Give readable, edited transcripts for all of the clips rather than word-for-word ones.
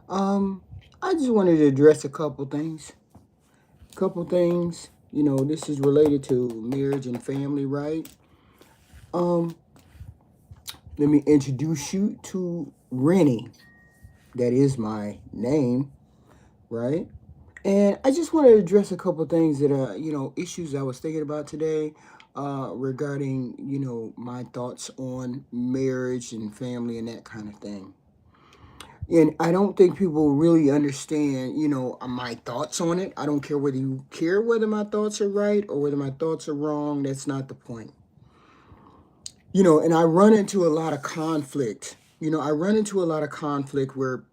Um, I just wanted to address a couple things. Couple things. This is related to marriage and family, right? Um, Let me introduce you to Rennie. That is my name, right? And I just wanted to address a couple things that are, issues I was thinking about today, regarding, my thoughts on marriage and family and that kind of thing. And I don't think people really understand, my thoughts on it. I don't care whether you care whether my thoughts are right or whether my thoughts are wrong. That's not the point. And I run into a lot of conflict. I run into a lot of conflict where,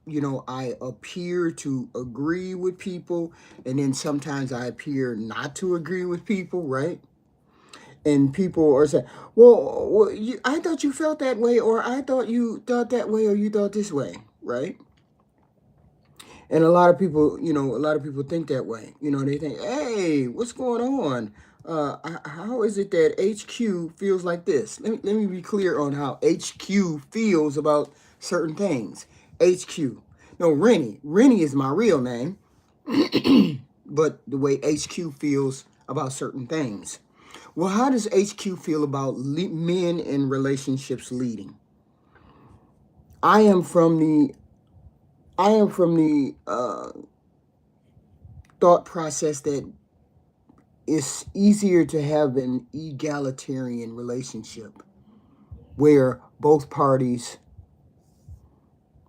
I appear to agree with people, and then sometimes I appear not to agree with people, right? And people are saying, well, I thought you felt that way, or I thought you thought that way, or you thought this way, right? And a lot of people think that way. They think, hey, what's going on? How is it that HQ feels like this? Let me be clear on how HQ feels about certain things. HQ. No, Rennie. Rennie is my real name, but the way HQ feels about certain things. Well, how does HQ feel about men in relationships leading? I am from the thought process that it's easier to have an egalitarian relationship where both parties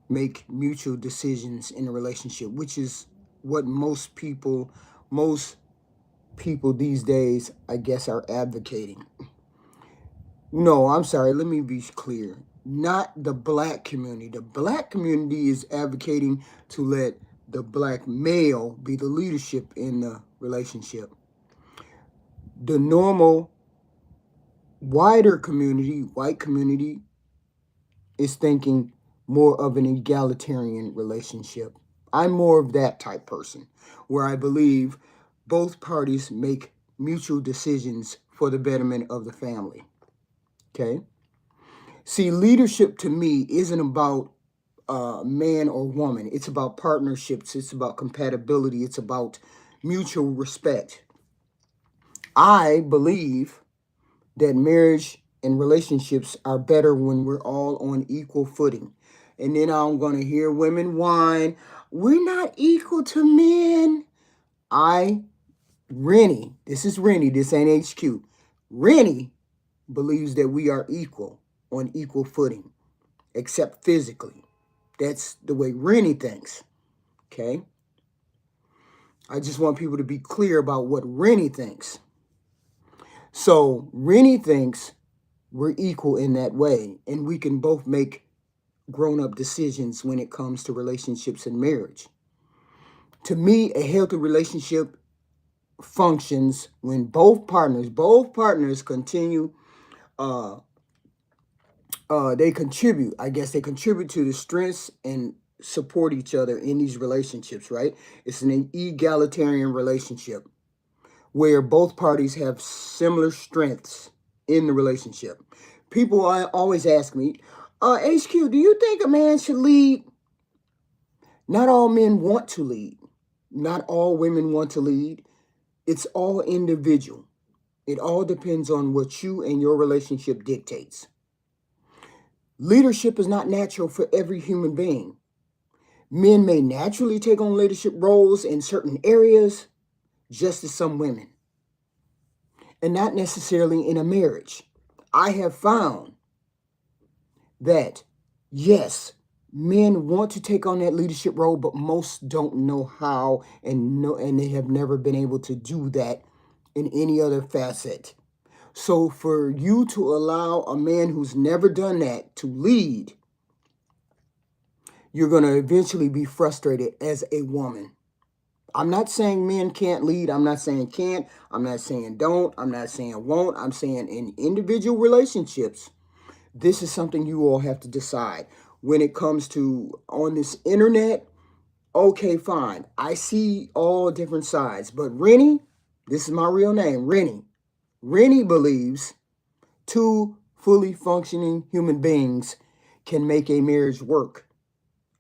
make mutual decisions in a relationship, which is what most people these days, I guess, are advocating. No, I'm sorry, let me be clear. Not the black community. The black community is advocating to let the black male be the leadership in the relationship. The normal wider community, white community, is thinking more of an egalitarian relationship. I'm more of that type person, where I believe both parties make mutual decisions for the betterment of the family. Okay? See, leadership to me isn't about man or woman. It's about partnerships. It's about compatibility. It's about mutual respect. I believe that marriage and relationships are better when we're all on equal footing. And then I'm going to hear women whine, we're not equal to men. Rennie, this is Rennie, this ain't HQ. Rennie believes that we are equal, on equal footing, except physically. That's the way Rennie thinks. Okay? I just want people to be clear about what Rennie thinks. So Rennie thinks we're equal in that way, and we can both make grown up decisions when it comes to relationships and marriage. To me, a healthy relationship functions when both partners continue, uh, they contribute. I guess they contribute to the strengths and support each other in these relationships, right? It's an egalitarian relationship where both parties have similar strengths in the relationship. People always ask me, HQ, do you think a man should lead? Not all men want to lead. Not all women want to lead. It's all individual. It all depends on what you and your relationship dictates. Leadership is not natural for every human being. Men may naturally take on leadership roles in certain areas, just as some women, and not necessarily in a marriage. I have found that, yes, men want to take on that leadership role, but most don't know how, and they have never been able to do that in any other facet. So for you to allow a man who's never done that to lead, you're going to eventually be frustrated as a woman. I'm not saying men can't lead. I'm not saying can't. I'm not saying don't. I'm not saying won't. I'm saying in individual relationships, this is something you all have to decide. When it comes to on this internet, okay, fine. I see all different sides. But Rennie, this is my real name, Rennie. Rennie believes two fully functioning human beings can make a marriage work.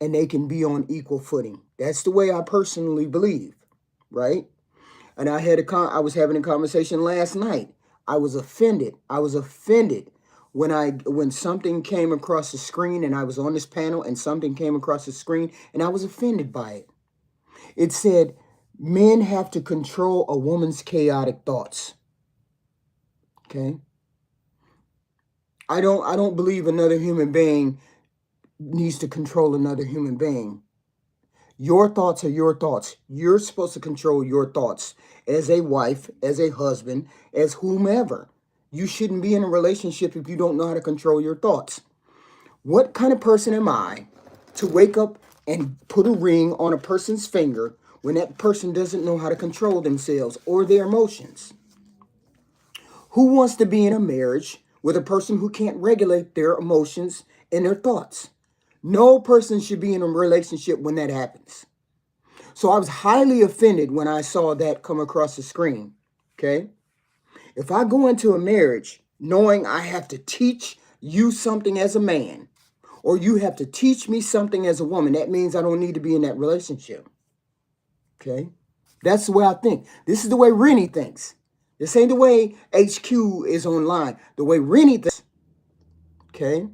and they can be on equal footing. That's the way I personally believe, right? And I was having a conversation last night. I was offended. I was offended when something came across the screen, and I was on this panel and something came across the screen and I was offended by it. It said men have to control a woman's chaotic thoughts. Okay? I don't believe another human being needs to control another human being. Your thoughts are your thoughts. You're supposed to control your thoughts as a wife, as a husband, as whomever. You shouldn't be in a relationship if you don't know how to control your thoughts. What kind of person am I to wake up and put a ring on a person's finger when that person doesn't know how to control themselves or their emotions? Who wants to be in a marriage with a person who can't regulate their emotions and their thoughts? No person should be in a relationship when that happens. So I was highly offended when I saw that come across the screen. Okay? If I go into a marriage knowing I have to teach you something as a man, or you have to teach me something as a woman, that means I don't need to be in that relationship. Okay? That's the way I think. This is the way Rennie thinks. This ain't the way HQ is online. The way Rennie thinks. Okay?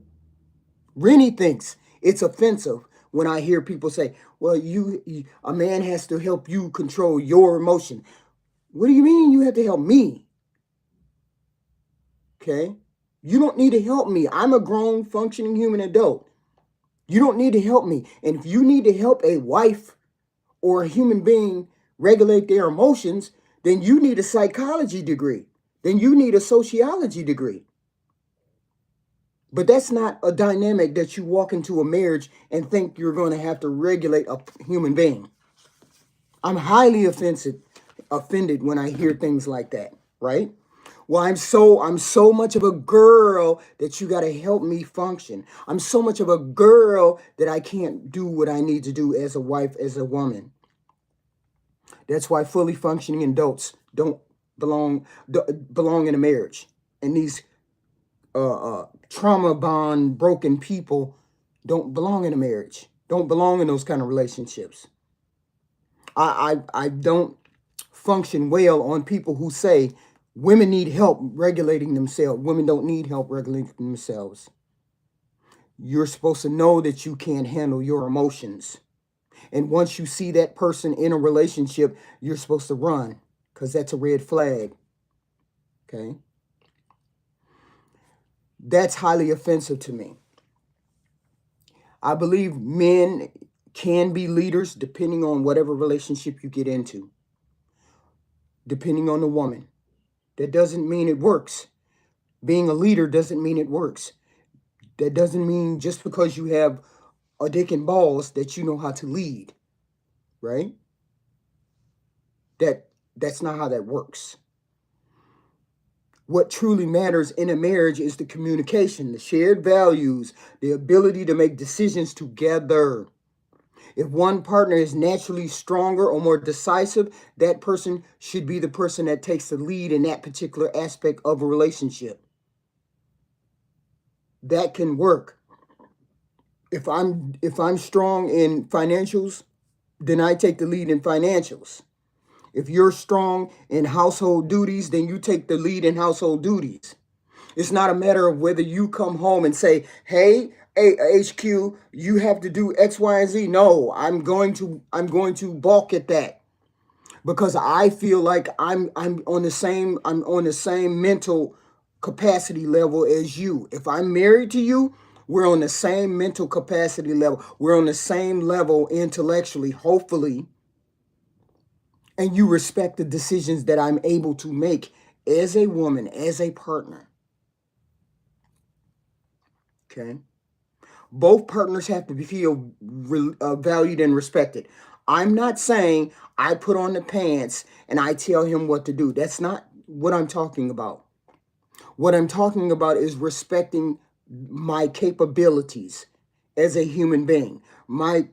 Rennie thinks it's offensive when I hear people say, well, a man has to help you control your emotion. What do you mean you have to help me? Okay? You don't need to help me. I'm a grown, functioning human adult. You don't need to help me. And if you need to help a wife or a human being regulate their emotions, then you need a psychology degree. Then you need a sociology degree. But that's not a dynamic that you walk into a marriage and think you're going to have to regulate a human being. I'm highly offended when I hear things like that, right? Well, I'm so much of a girl that you got to help me function. I'm so much of a girl that I can't do what I need to do as a wife, as a woman. That's why fully functioning adults don't belong in a marriage. And these trauma bond broken people don't belong in a marriage. Don't belong in those kind of relationships. I don't function well on people who say women need help regulating themselves. Women don't need help regulating themselves. You're supposed to know that you can't handle your emotions. And once you see that person in a relationship, you're supposed to run, because that's a red flag. Okay? That's highly offensive to me. I believe men can be leaders depending on whatever relationship you get into, depending on the woman. That doesn't mean it works. Being a leader doesn't mean it works. That doesn't mean just because you have a dick and balls that you know how to lead, right? That's not how that works. What truly matters in a marriage is the communication, the shared values, the ability to make decisions together. If one partner is naturally stronger or more decisive, that person should be the person that takes the lead in that particular aspect of a relationship. That can work. If I'm strong in financials, then I take the lead in financials. If you're strong in household duties, then you take the lead in household duties. It's not a matter of whether you come home and say, hey, HQ, you have to do X, Y, and Z. No, I'm going to balk at that, because I feel like I'm on the same mental capacity level as you. If I'm married to you, we're on the same mental capacity level. We're on the same level intellectually, hopefully. And you respect the decisions that I'm able to make as a woman, as a partner. Okay? Both partners have to feel valued and respected. I'm not saying I put on the pants and I tell him what to do. That's not what I'm talking about. What I'm talking about is respecting my capabilities as a human being, my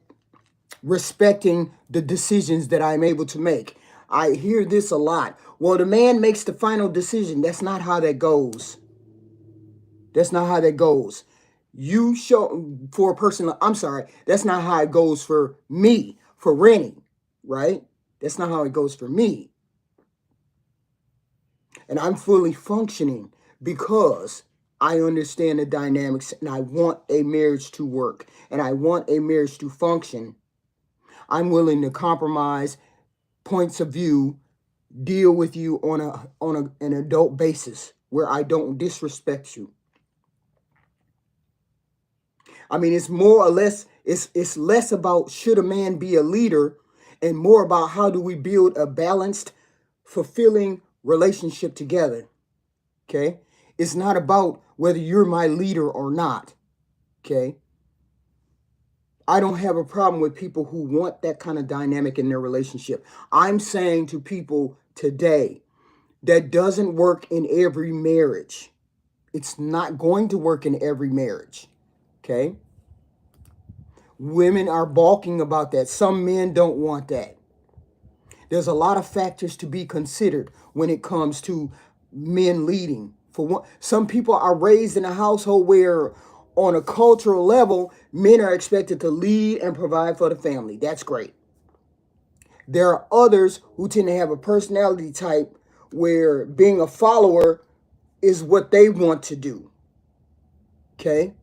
respecting the decisions that I'm able to make. I hear this a lot. Well, the man makes the final decision. That's not how that goes. That's not how that goes. You show for a person, I'm sorry, that's not how it goes for me, for Rennie, right? That's not how it goes for me. And I'm fully functioning because I understand the dynamics and I want a marriage to work and I want a marriage to function. I'm willing to compromise points of view, deal with you on an adult basis where I don't disrespect you. I mean, it's more or less, it's less about should a man be a leader and more about how do we build a balanced, fulfilling relationship together. Okay? It's not about whether you're my leader or not. Okay? I don't have a problem with people who want that kind of dynamic in their relationship. I'm saying to people today that doesn't work in every marriage. It's not going to work in every marriage. Okay? Women are balking about that. Some men don't want that. There's a lot of factors to be considered when it comes to men leading. For one, some people are raised in a household where, on a cultural level, men are expected to lead and provide for the family. That's great. There are others who tend to have a personality type where being a follower is what they want to do. Okay?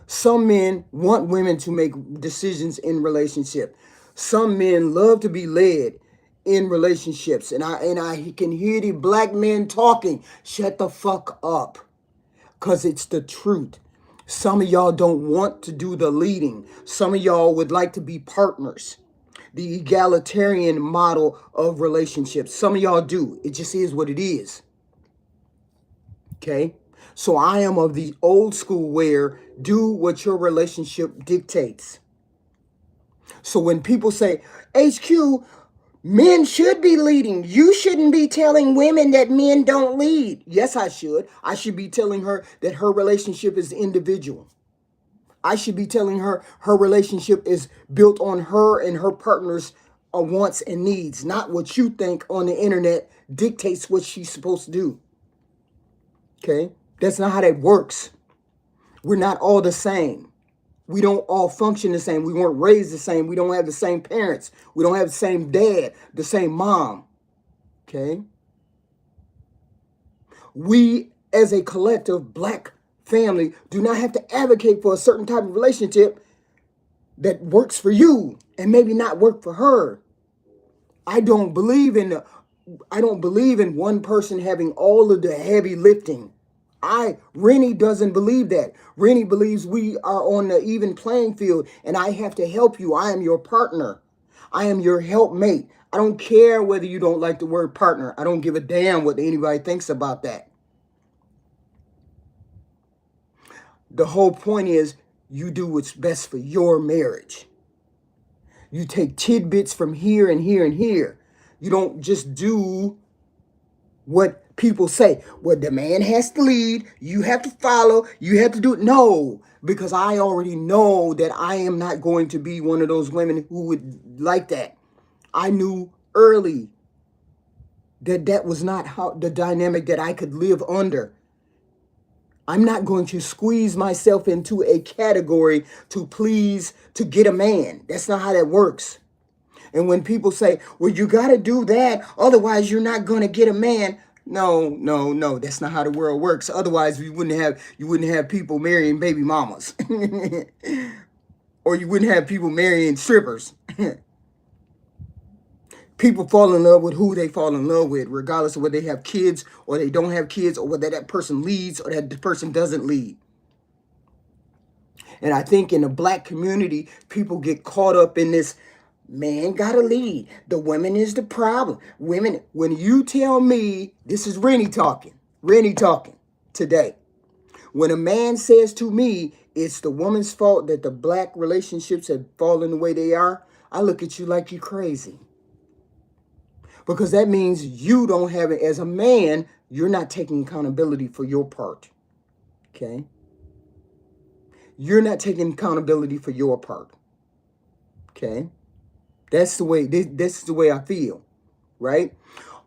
Some men want women to make decisions in relationship. Some men love to be led in relationships. And I can hear the black men talking. Shut the fuck up. Because it's the truth. Some of y'all don't want to do the leading. Some of y'all would like to be partners. The egalitarian model of relationships. Some of y'all do. It just is what it is. Okay? So I am of the old school where do what your relationship dictates. So when people say, HQ, men should be leading. You shouldn't be telling women that men don't lead. Yes, I should. I should be telling her that her relationship is individual. I should be telling her her relationship is built on her and her partner's wants and needs, not what you think on the internet dictates what she's supposed to do. Okay? That's not how that works. We're not all the same. We don't all function the same. We weren't raised the same. We don't have the same parents. We don't have the same dad, the same mom. Okay? We, as a collective black family, do not have to advocate for a certain type of relationship that works for you and maybe not work for her. I don't believe in one person having all of the heavy lifting. Rennie doesn't believe that. Rennie believes we are on the even playing field and I have to help you. I am your partner. I am your helpmate. I don't care whether you don't like the word partner. I don't give a damn what anybody thinks about that. The whole point is you do what's best for your marriage. You take tidbits from here and here and here. You don't just do what people say. Well, the man has to lead. You have to follow. You have to do it. No, because I already know that I am not going to be one of those women who would like that. I knew early that that was not how the dynamic that I could live under. I'm not going to squeeze myself into a category to please, to get a man. That's not how that works. And when people say, well, you got to do that, otherwise you're not going to get a man. No, that's not how the world works. Otherwise, you wouldn't have people marrying baby mamas. Or you wouldn't have people marrying strippers. People fall in love with who they fall in love with, regardless of whether they have kids or they don't have kids, or whether that person leads or that person doesn't lead. And I think in the black community, people get caught up in this, man gotta lead. The women is the problem. Women, when you tell me, this is Rennie talking today. When a man says to me, it's the woman's fault that the black relationships have fallen the way they are, I look at you like you're crazy. Because that means you don't have it. As a man, you're not taking accountability for your part. Okay? You're not taking accountability for your part. Okay? That's the way, this is the way I feel. Right?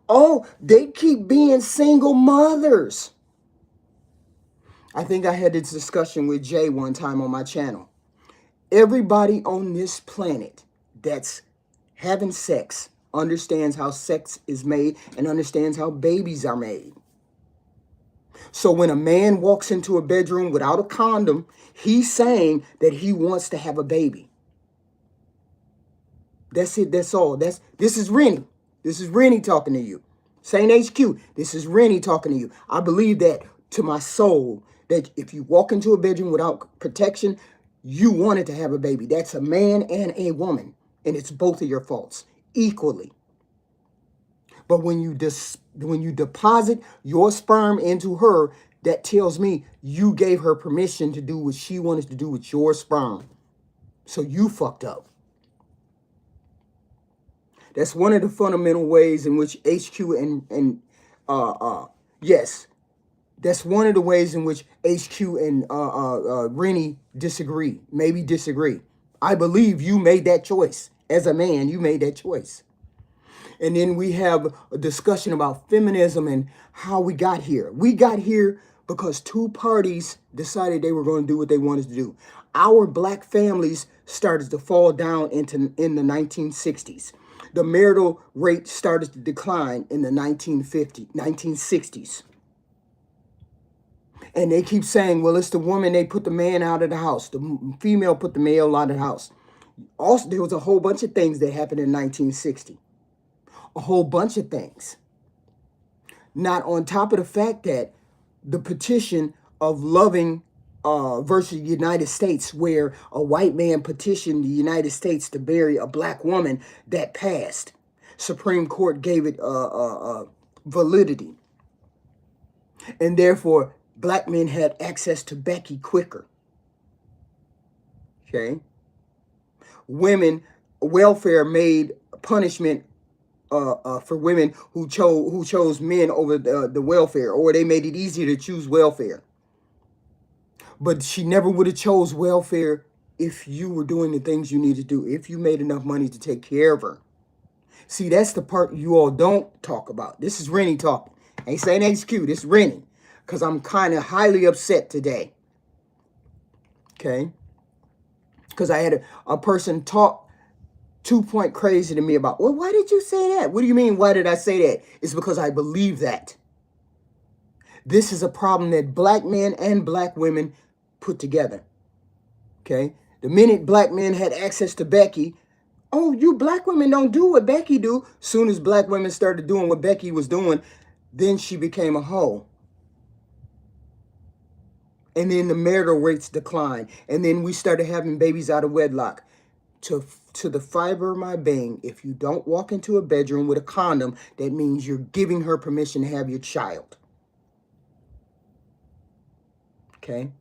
Oh, they keep being single mothers. I think I had this discussion with Jay one time on my channel. Everybody on this planet that's having sex understands how sex is made and understands how babies are made. So when a man walks into a bedroom without a condom, he's saying that he wants to have a baby. That's it. That's all. This is Rennie. This is Rennie talking to you. Saint HQ. This is Rennie talking to you. I believe that to my soul, that if you walk into a bedroom without protection, you wanted to have a baby. That's a man and a woman, and it's both of your faults equally. But when you deposit your sperm into her, that tells me you gave her permission to do what she wanted to do with your sperm. So you fucked up. That's one of the fundamental ways in which HQ yes, that's one of the ways in which HQ and Rennie disagree. Maybe disagree. I believe you made that choice. As a man, you made that choice. And then we have a discussion about feminism and how we got here. We got here because two parties decided they were going to do what they wanted to do. Our black families started to fall down in the 1960s. The marital rate started to decline in the 1960s. And they keep saying, well, it's the woman, they put the man out of the house. The female put the male out of the house. Also, there was a whole bunch of things that happened in 1960. A whole bunch of things. Not on top of the fact that the petition of Loving versus the United States, where a white man petitioned the United States to marry a black woman, that passed. Supreme Court gave it validity. And therefore, black men had access to Becky quicker. Okay? Women, welfare made punishment for women who chose men over the welfare, or they made it easier to choose welfare. But she never would have chose welfare if you were doing the things you need to do, if you made enough money to take care of her. See, that's the part you all don't talk about. This is Rennie talking. Ain't saying HQ, this is Rennie. Because I'm kind of highly upset today. Okay? Because I had a person talk 2-point crazy to me about, well, why did you say that? What do you mean, why did I say that? It's because I believe that. This is a problem that black men and black women put together. Okay? The minute black men had access to Becky, oh, you black women don't do what Becky do. Soon as black women started doing what Becky was doing, then she became a hoe. And then the marital rates declined. And then we started having babies out of wedlock. To the fiber of my being, if you don't walk into a bedroom with a condom, that means you're giving her permission to have your child. Okay?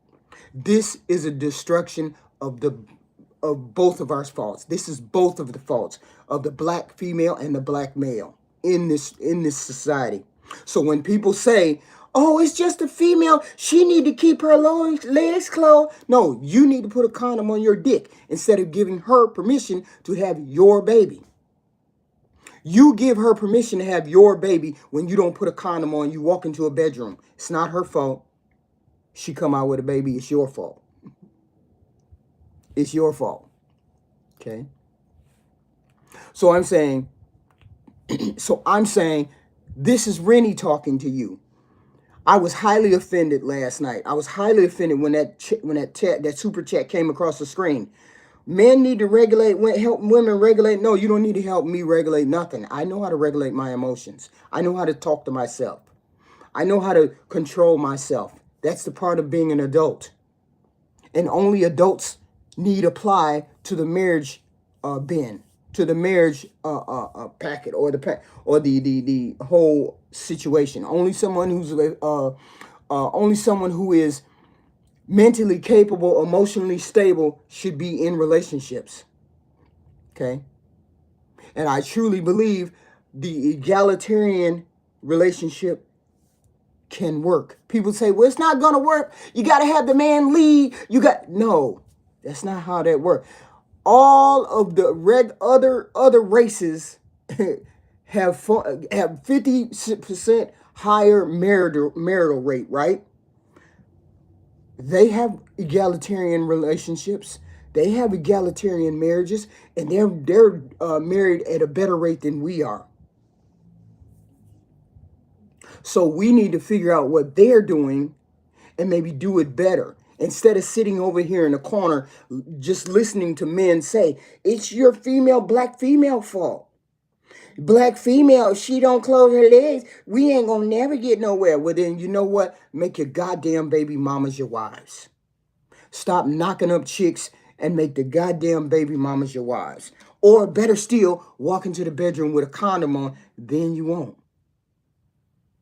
This is a destruction of both of our faults. This is both of the faults of the black female and the black male in this society. So when people say, oh, it's just a female, she need to keep her legs closed. No, you need to put a condom on your dick instead of giving her permission to have your baby. You give her permission to have your baby when you don't put a condom on, you walk into a bedroom. It's not her fault. She come out with a baby, it's your fault. It's your fault. Okay? So I'm saying, this is Rennie talking to you. I was highly offended last night. I was highly offended when that super chat came across the screen. Men need to help women regulate. No, you don't need to help me regulate nothing. I know how to regulate my emotions. I know how to talk to myself. I know how to control myself. That's the part of being an adult. And only adults need apply to the marriage bin, to the marriage packet, or the whole situation. Only someone who is mentally capable, emotionally stable should be in relationships. Okay? And I truly believe the egalitarian relationship can work. People say, well, it's not going to work. You got to have the man lead. No, that's not how that works. All of the other races have 50% higher marital rate, right? They have egalitarian relationships. They have egalitarian marriages, and they're married at a better rate than we are. So we need to figure out what they're doing and maybe do it better. Instead of sitting over here in a corner just listening to men say, it's your black female fault. Black female, she don't close her legs. We ain't gonna never get nowhere. Well, then you know what? Make your goddamn baby mamas your wives. Stop knocking up chicks and make the goddamn baby mamas your wives. Or better still, walk into the bedroom with a condom on, then you won't.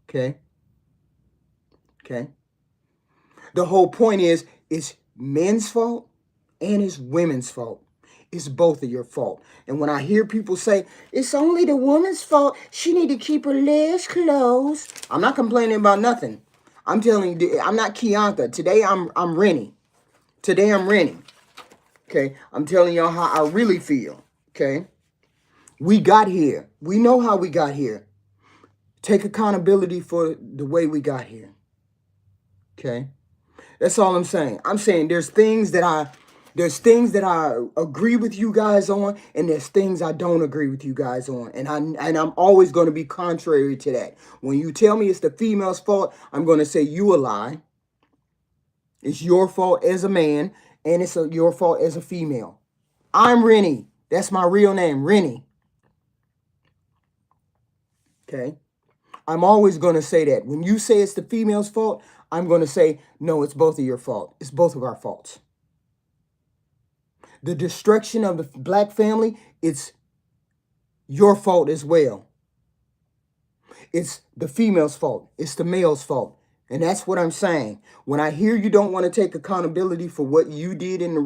Okay? Okay? The whole point is, it's men's fault and it's women's fault. It's both of your fault. And when I hear people say, it's only the woman's fault, she need to keep her legs closed. I'm not complaining about nothing. I'm telling you, I'm not Kianka. Today I'm Rennie. Today I'm Rennie. Okay? I'm telling y'all how I really feel. Okay? We got here. We know how we got here. Take accountability for the way we got here. Okay? That's all I'm saying. I'm saying there's things that I agree with you guys on, and there's things I don't agree with you guys on. And I'm always going to be contrary to that. When you tell me it's the female's fault, I'm going to say you a lie. It's your fault as a man, and it's your fault as a female. I'm Rennie. That's my real name, Rennie. Okay? I'm always going to say that. When you say it's the female's fault, I'm going to say, no, it's both of your fault. It's both of our faults. The destruction of the black family, it's your fault as well. It's the female's fault. It's the male's fault. And that's what I'm saying. When I hear you don't want to take accountability for what you did in the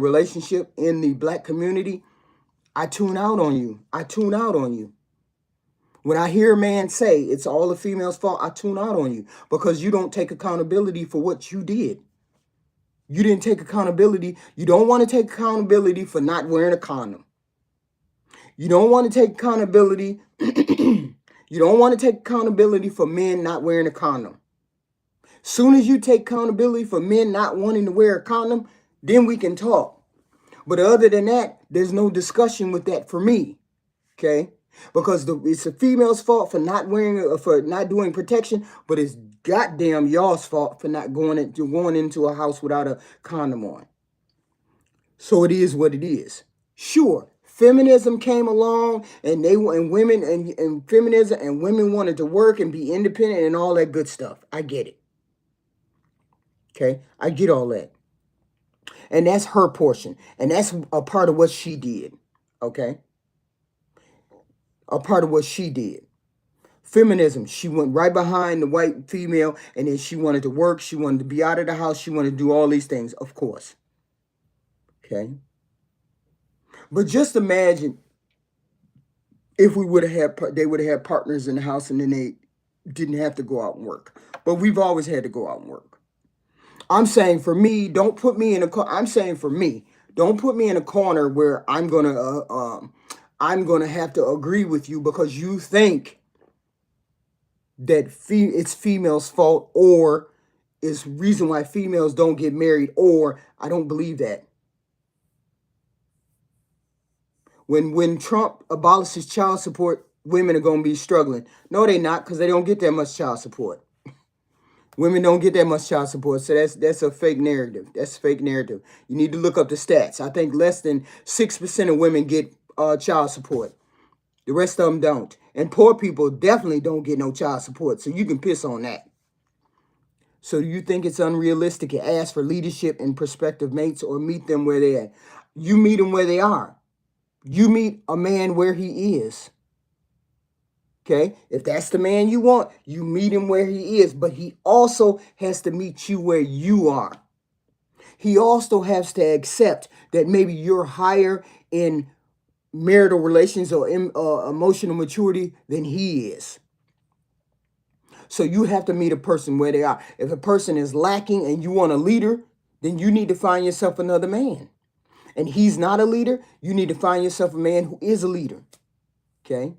relationship in the black community, I tune out on you. I tune out on you. When I hear a man say it's all the female's fault, I tune out on you because you don't take accountability for what you did. You didn't take accountability. You don't want to take accountability for not wearing a condom. You don't want to take accountability. You don't want to take accountability for men not wearing a condom. Soon as you take accountability for men not wanting to wear a condom, then we can talk. But other than that, there's no discussion with that for me. Okay? Because it's a female's fault for not doing protection, but it's goddamn y'all's fault for not going into a house without a condom on. So it is what it is. Sure, feminism came along, and women and feminism and women wanted to work and be independent and all that good stuff. I get it. Okay, I get all that, and that's her portion, and that's a part of what she did. Okay. A part of what she did. Feminism, she went right behind the white female, and then she wanted to work, she wanted to be out of the house, she wanted to do all these things, of course. Okay? But just imagine if they would have had partners in the house and then they didn't have to go out and work. But we've always had to go out and work. I'm saying for me, don't put me in I'm saying for me, don't put me in a corner where I'm gonna have to agree with you because you think that it's females' fault, or it's reason why females don't get married, or I don't believe that. When Trump abolishes child support, women are going to be struggling. No, they're not, because they don't get that much child support. Women don't get that much child support, so that's a fake narrative. That's a fake narrative. You need to look up the stats. I think less than 6% of women get child support. The rest of them don't. And poor people definitely don't get no child support, so you can piss on that. So you think it's unrealistic to ask for leadership and prospective mates or meet them where they're at? You meet them where they are. You meet a man where he is. Okay? If that's the man you want, you meet him where he is. But he also has to meet you where you are. He also has to accept that maybe you're higher in marital relations or emotional maturity than he is. So you have to meet a person where they are. If a person is lacking and you want a leader, then you need to find yourself another man. And he's not a leader, you need to find yourself a man who is a leader. Okay?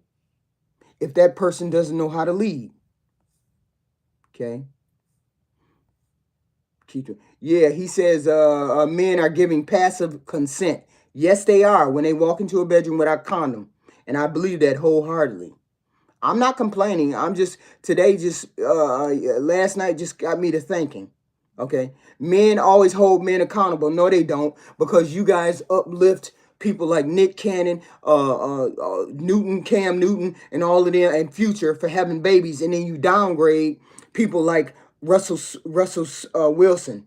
If that person doesn't know how to lead. Okay? Yeah, he says men are giving passive consent. Yes, they are when they walk into a bedroom without condom. And I believe that wholeheartedly. I'm not complaining. I'm just today just last night just got me to thinking. Okay. Men always hold men accountable. No, they don't, because you guys uplift people like Nick Cannon, Newton, Cam Newton, and all of them, and Future for having babies, and then you downgrade people like Russell Wilson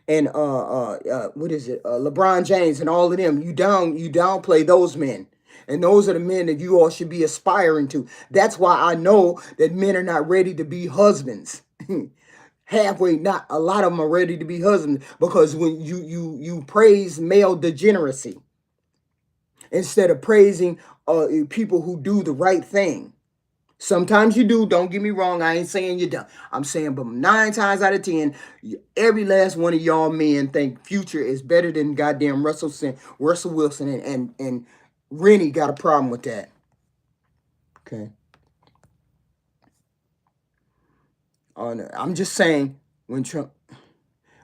and what is it, LeBron James, and all of them. You downplay those men. And those are the men that you all should be aspiring to. That's why I know that men are not ready to be husbands. Halfway, not a lot of them are ready to be husbands, because when you praise male degeneracy instead of praising people who do the right thing. Sometimes you do. Don't get me wrong. I ain't saying you don't. I'm saying, but 9 times out of 10, every last one of y'all men think Future is better than goddamn Russell Wilson, and Rennie got a problem with that. Okay. I'm just saying, when Trump,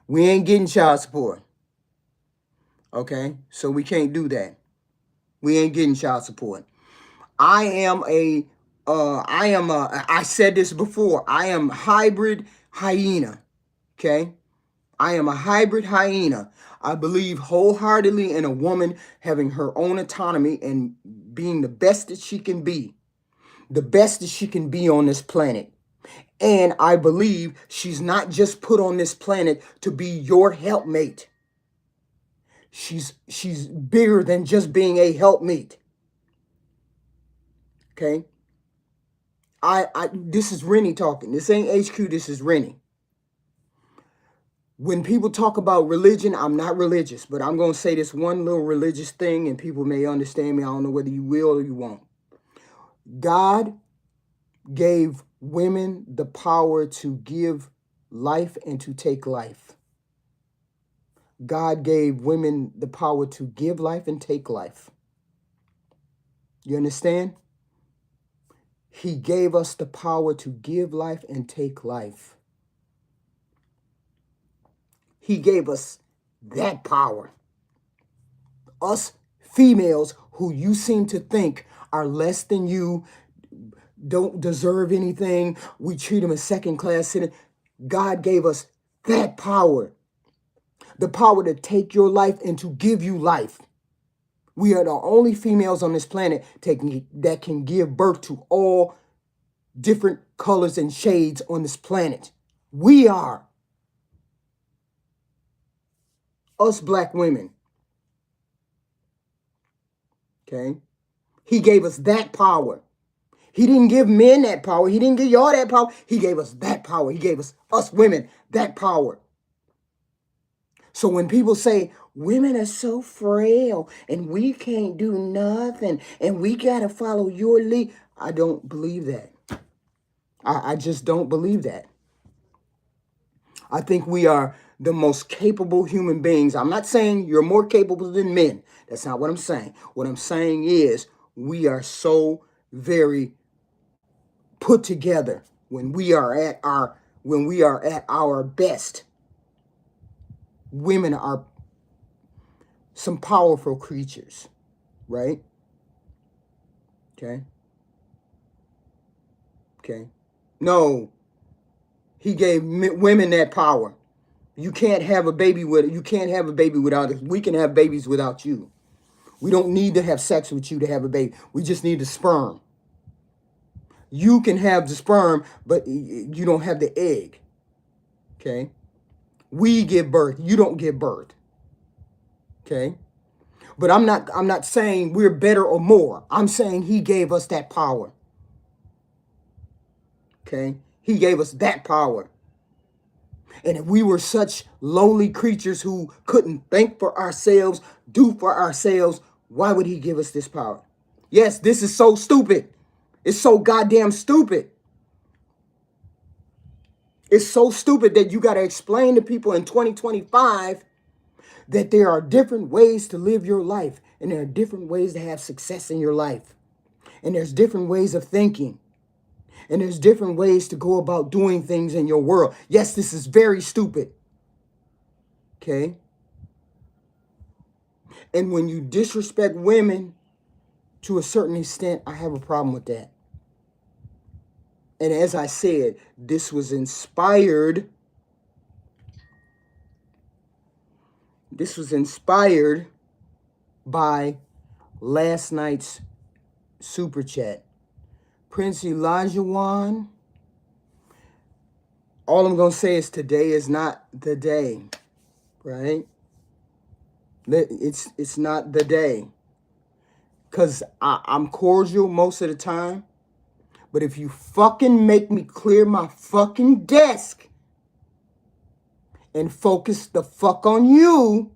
we ain't getting child support. Okay, so we can't do that. We ain't getting child support. I said this before. I am hybrid hyena. Okay. I am a hybrid hyena. I believe wholeheartedly in a woman having her own autonomy and being the best that she can be. The best that she can be on this planet. And I believe she's not just put on this planet to be your helpmate. She's bigger than just being a helpmate. Okay? This is Rennie talking. This ain't HQ, this is Rennie. When people talk about religion, I'm not religious, but I'm going to say this one little religious thing, and people may understand me. I don't know whether you will or you won't. God gave women the power to give life and to take life. God gave women the power to give life and take life. You understand? He gave us the power to give life and take life. He gave us that power. Us females who you seem to think are less than you, don't deserve anything, we treat them as second-class citizens. God gave us that power. The power to take your life and to give you life. We are the only females on this planet that can give birth to all different colors and shades on this planet. We are. Us black women. Okay? He gave us that power. He didn't give men that power. He didn't give y'all that power. He gave us that power. He gave us women that power. So when people say women are so frail and we can't do nothing and we got to follow your lead, I don't believe that. I just don't believe that. I think we are the most capable human beings. I'm not saying you're more capable than men. That's not what I'm saying. What I'm saying is we are so very put together when we are at our best. Women are some powerful creatures, right? Okay. No, he gave women that power. You can't have a baby without us. We can have babies without you. We don't need to have sex with you to have a baby. We just need the sperm. You can have the sperm, but you don't have the egg. Okay? We give birth. You don't give birth. Okay? But I'm not saying we're better or more. I'm saying he gave us that power. Okay? He gave us that power. And if we were such lowly creatures who couldn't think for ourselves, do for ourselves, why would he give us this power? Yes, this is so stupid. It's so goddamn stupid. It's so stupid that you got to explain to people in 2025 that there are different ways to live your life, and there are different ways to have success in your life. And there's different ways of thinking. And there's different ways to go about doing things in your world. Yes, this is very stupid. Okay? And when you disrespect women to a certain extent, I have a problem with that. And as I said, this was inspired. This was inspired by last night's super chat. Prince Elijah Wan, all I'm going to say is today is not the day, right? It's not the day. Because I'm cordial most of the time. But if you fucking make me clear my fucking desk and focus the fuck on you,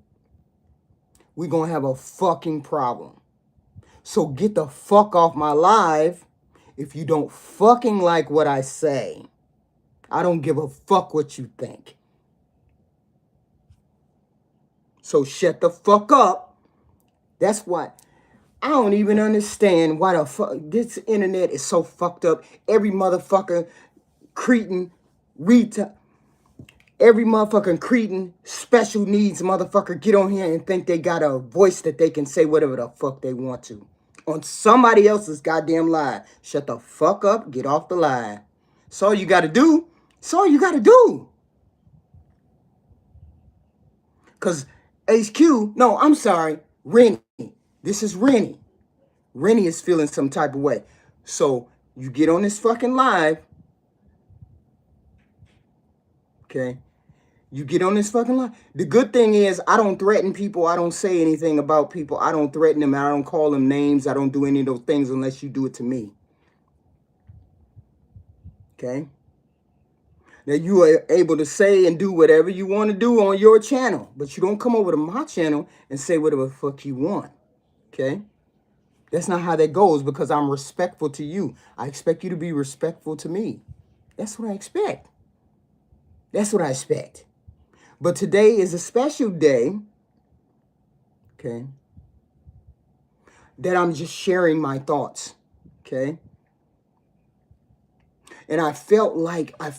we're going to have a fucking problem. So get the fuck off my live if you don't fucking like what I say. I don't give a fuck what you think. So shut the fuck up. That's what I don't even understand why the fuck this internet is so fucked up. Every motherfucker cretin every motherfucking cretin special needs motherfucker get on here and think they got a voice that they can say whatever the fuck they want to on somebody else's goddamn live. Shut the fuck up, get off the live. That's all you gotta do. That's all you gotta do. Cause HQ, no, I'm sorry, Rennie. This is Rennie. Rennie is feeling some type of way. So you get on this fucking live. Okay. You get on this fucking live. The good thing is I don't threaten people. I don't say anything about people. I don't threaten them. I don't call them names. I don't do any of those things unless you do it to me. Okay. Now you are able to say and do whatever you want to do on your channel. But you don't come over to my channel and say whatever the fuck you want. Okay. That's not how that goes because I'm respectful to you. I expect you to be respectful to me. That's what I expect. That's what I expect. But today is a special day, okay, that I'm just sharing my thoughts, okay? And I felt like I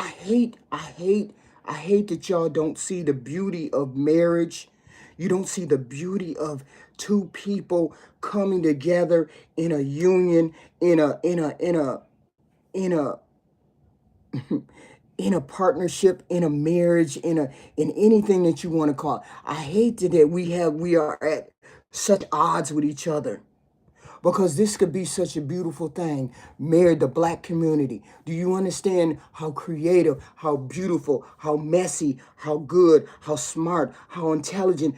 hate that y'all don't see the beauty of marriage. You don't see the beauty of two people coming together in a union, in a in a partnership, in a marriage, in anything that you want to call it. I hate that we are at such odds with each other. Because this could be such a beautiful thing. Marry the black community. Do you understand how creative, how beautiful, how messy, how good, how smart, how intelligent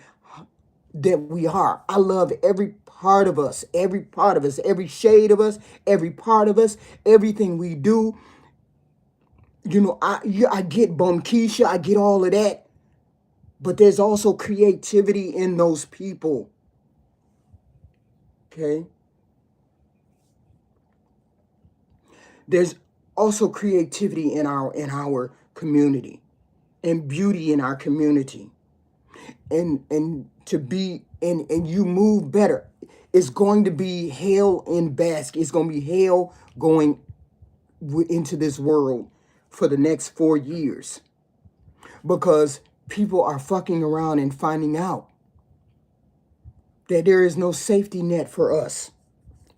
that we are? I love every part of us, every part of us, every shade of us, every part of us, everything we do. You know, I get Keisha, I get all of that. But there's also creativity in those people. Okay? There's also creativity in our community and beauty in our community. And to be and you move better. It's going to be hell in basket. It's going to be hell going into this world for the next 4 years. Because people are fucking around and finding out that there is no safety net for us.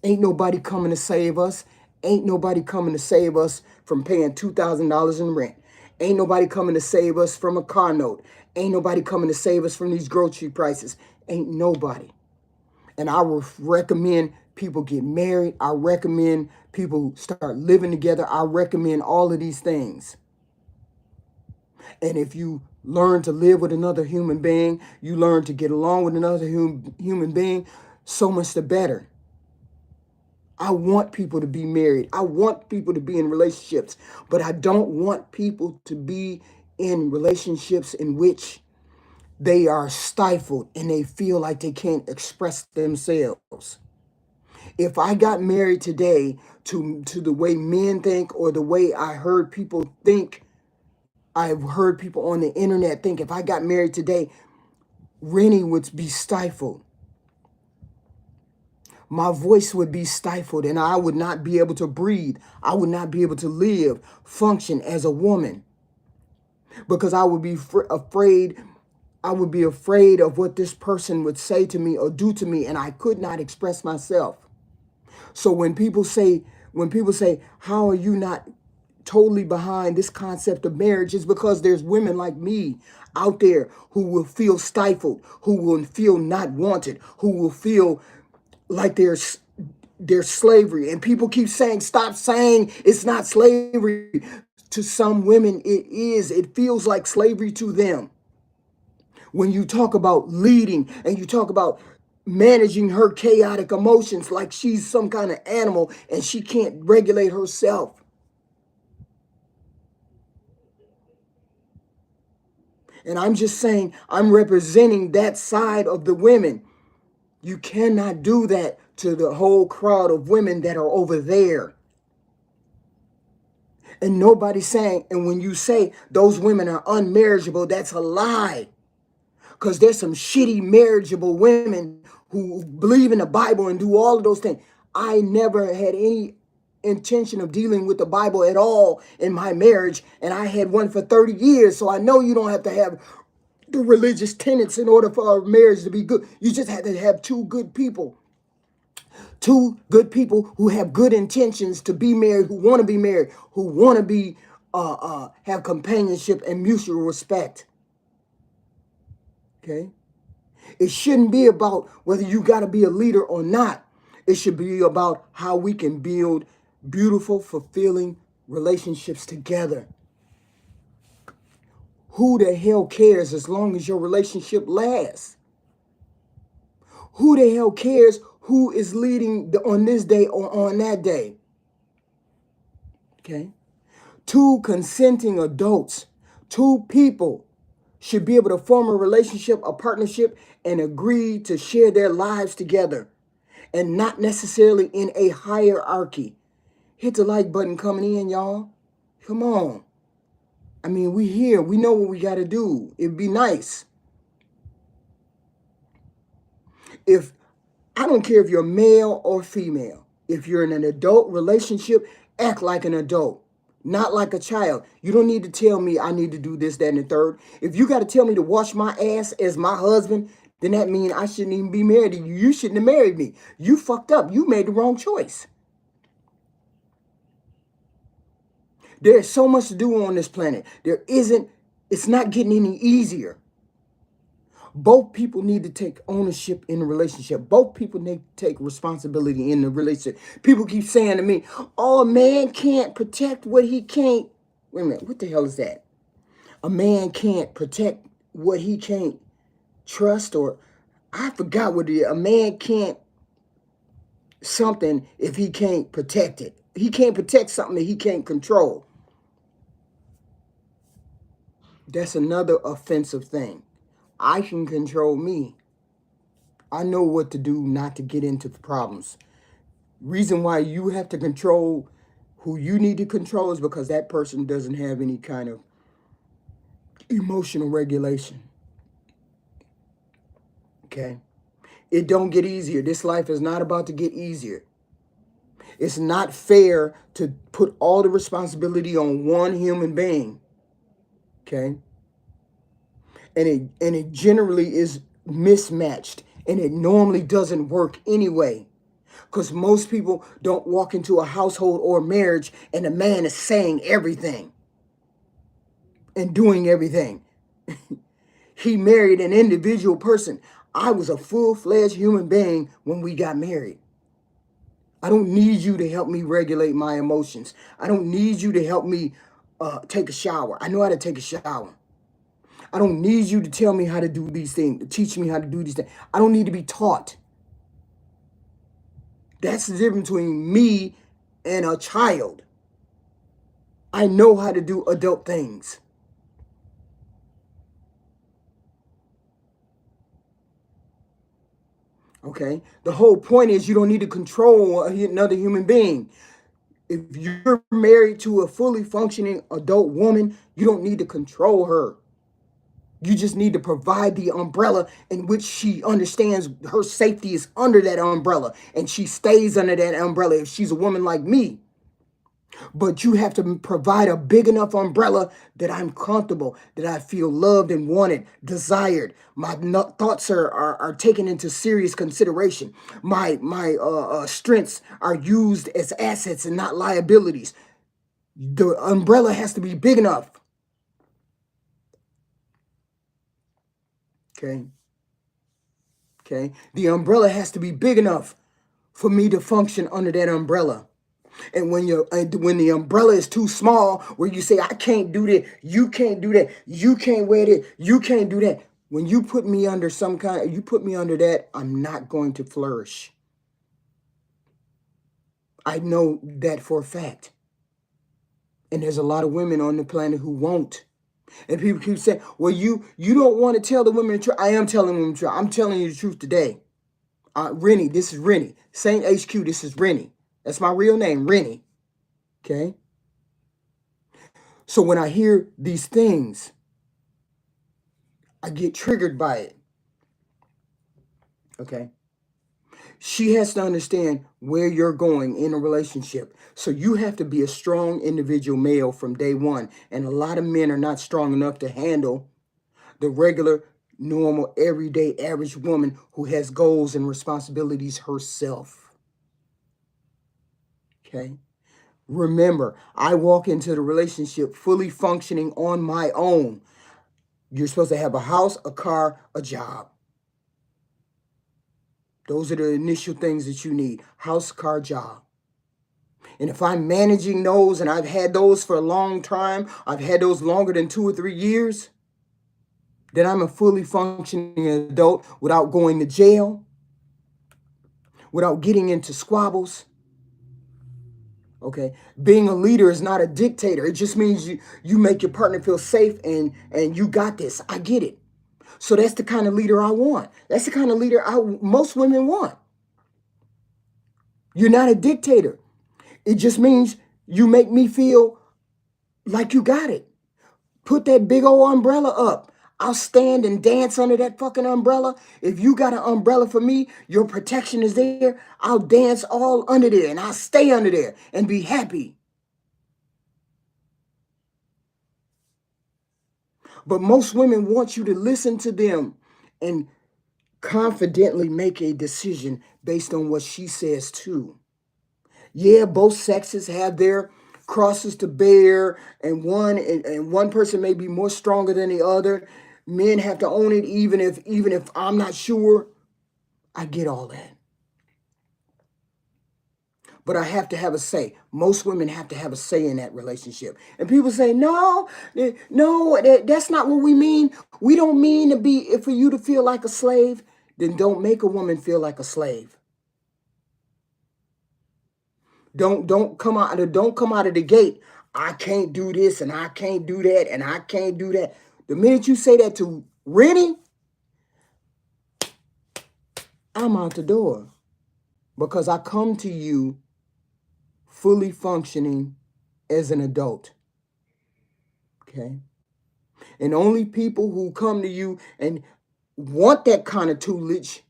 Ain't nobody coming to save us. Ain't nobody coming to save us from paying $2,000 in rent. Ain't nobody coming to save us from a car note. Ain't nobody coming to save us from these grocery prices. Ain't nobody. And I would recommend people get married. I recommend people start living together. I recommend all of these things. And if you learn to live with another human being, you learn to get along with another human being, so much the better. I want people to be married. I want people to be in relationships, but I don't want people to be in relationships in which they are stifled and they feel like they can't express themselves. If I got married today to the way men think or the way I heard people think, I've heard people on the internet think if I got married today, Rennie would be stifled. My voice would be stifled and I would not be able to breathe. I would not be able to live, function as a woman. because I would be afraid. I would be afraid of what this person would say to me or do to me, and I could not express myself. So when people say, how are you not totally behind this concept of marriage, is because there's women like me out there who will feel stifled, who will feel not wanted, who will feel like there's slavery. And people keep saying, stop saying it's not slavery. To some women, it is. It feels like slavery to them. When you talk about leading and you talk about managing her chaotic emotions like she's some kind of animal and she can't regulate herself. And I'm just saying, I'm representing that side of the women. You cannot do that to the whole crowd of women that are over there. And nobody's saying, and when you say those women are unmarriageable, that's a lie. Because there's some shitty marriageable women who believe in the Bible and do all of those things. I never had any intention of dealing with the Bible at all in my marriage, and I had one for 30 years. So I know you don't have to have the religious tenets in order for a marriage to be good. You just have to have two good people who have good intentions to be married, who want to be married, who want to be have companionship and mutual respect. Okay. It shouldn't be about whether you got to be a leader or not. It should be about how we can build beautiful, fulfilling relationships together. Who the hell cares as long as your relationship lasts? Who the hell cares who is leading on this day or on that day? Okay. Two consenting adults, two people should be able to form a relationship, a partnership, and agree to share their lives together and not necessarily in a hierarchy. Hit the like button coming in, y'all. Come on. I mean, we here. We know what we got to do. It'd be nice. If I don't care if you're male or female. If you're in an adult relationship, act like an adult, not like a child. You don't need to tell me I need to do this, that, and the third. If you got to tell me to wash my ass as my husband, then that means I shouldn't even be married to you. You shouldn't have married me. You fucked up. You made the wrong choice. There's so much to do on this planet. It's not getting any easier. Both people need to take ownership in the relationship. Both people need to take responsibility in the relationship. People keep saying to me, oh, a man can't protect what he can't. Wait a minute, what the hell is that? A man can't protect what he can't trust, or I forgot what it is. A man can't something if he can't protect it. He can't protect something that he can't control. That's another offensive thing. I can control me. I know what to do not to get into problems. Reason why you have to control who you need to control is because that person doesn't have any kind of emotional regulation. Okay? It don't get easier. This life is not about to get easier. It's not fair to put all the responsibility on one human being. Okay? And it generally is mismatched, and it normally doesn't work anyway. Because most people don't walk into a household or marriage and the man is saying everything and doing everything. He married an individual person. I was a full-fledged human being when we got married. I don't need you to help me regulate my emotions. I don't need you to help me take a shower. I know how to take a shower. I don't need you to tell me how to do these things, to teach me how to do these things. I don't need to be taught. That's the difference between me and a child. I know how to do adult things. Okay? The whole point is you don't need to control another human being. If you're married to a fully functioning adult woman, you don't need to control her. You just need to provide the umbrella in which she understands her safety is under that umbrella, and she stays under that umbrella if she's a woman like me. But you have to provide a big enough umbrella that I'm comfortable, that I feel loved and wanted, desired. My thoughts are taken into serious consideration. My strengths are used as assets and not liabilities. The umbrella has to be big enough. Okay. Okay. The umbrella has to be big enough for me to function under that umbrella. And when the umbrella is too small, where you say, I can't do that, you can't do that, you can't wear that, you can't do that. When you put me under you put me under that, I'm not going to flourish. I know that for a fact. And there's a lot of women on the planet who won't. And people keep saying, well, you don't want to tell the women the truth. I am telling them the truth. I'm telling you the truth today. Rennie, this is Rennie. Saint HQ, this is Rennie. That's my real name, Rennie. Okay? So when I hear these things, I get triggered by it. Okay? She has to understand where you're going in a relationship. So you have to be a strong individual male from day one. And a lot of men are not strong enough to handle the regular, normal, everyday, average woman who has goals and responsibilities herself. Okay? Remember, I walk into the relationship fully functioning on my own. You're supposed to have a house, a car, a job. Those are the initial things that you need. House, car, job. And if I'm managing those, and I've had those for a long time, I've had those longer than 2 or 3 years, then I'm a fully functioning adult without going to jail, without getting into squabbles. Okay, being a leader is not a dictator. It just means you make your partner feel safe and you got this. I get it. So that's the kind of leader I want. That's the kind of leader most women want. You're not a dictator. It just means you make me feel like you got it. Put that big old umbrella up. I'll stand and dance under that fucking umbrella. If you got an umbrella for me, your protection is there. I'll dance all under there and I'll stay under there and be happy. But most women want you to listen to them and confidently make a decision based on what she says too. Yeah, both sexes have their crosses to bear, and one person may be more stronger than the other. Men have to own it, even if I'm not sure. I get all that. But I have to have a say. Most women have to have a say in that relationship. And people say, no, that's not what we mean. We don't mean to be for you to feel like a slave. Then don't make a woman feel like a slave. Don't come out of the gate. I can't do this and I can't do that and I can't do that. The minute you say that to Rennie, I'm out the door. Because I come to you fully functioning as an adult. Okay? And only people who come to you and want that kind of tutelage,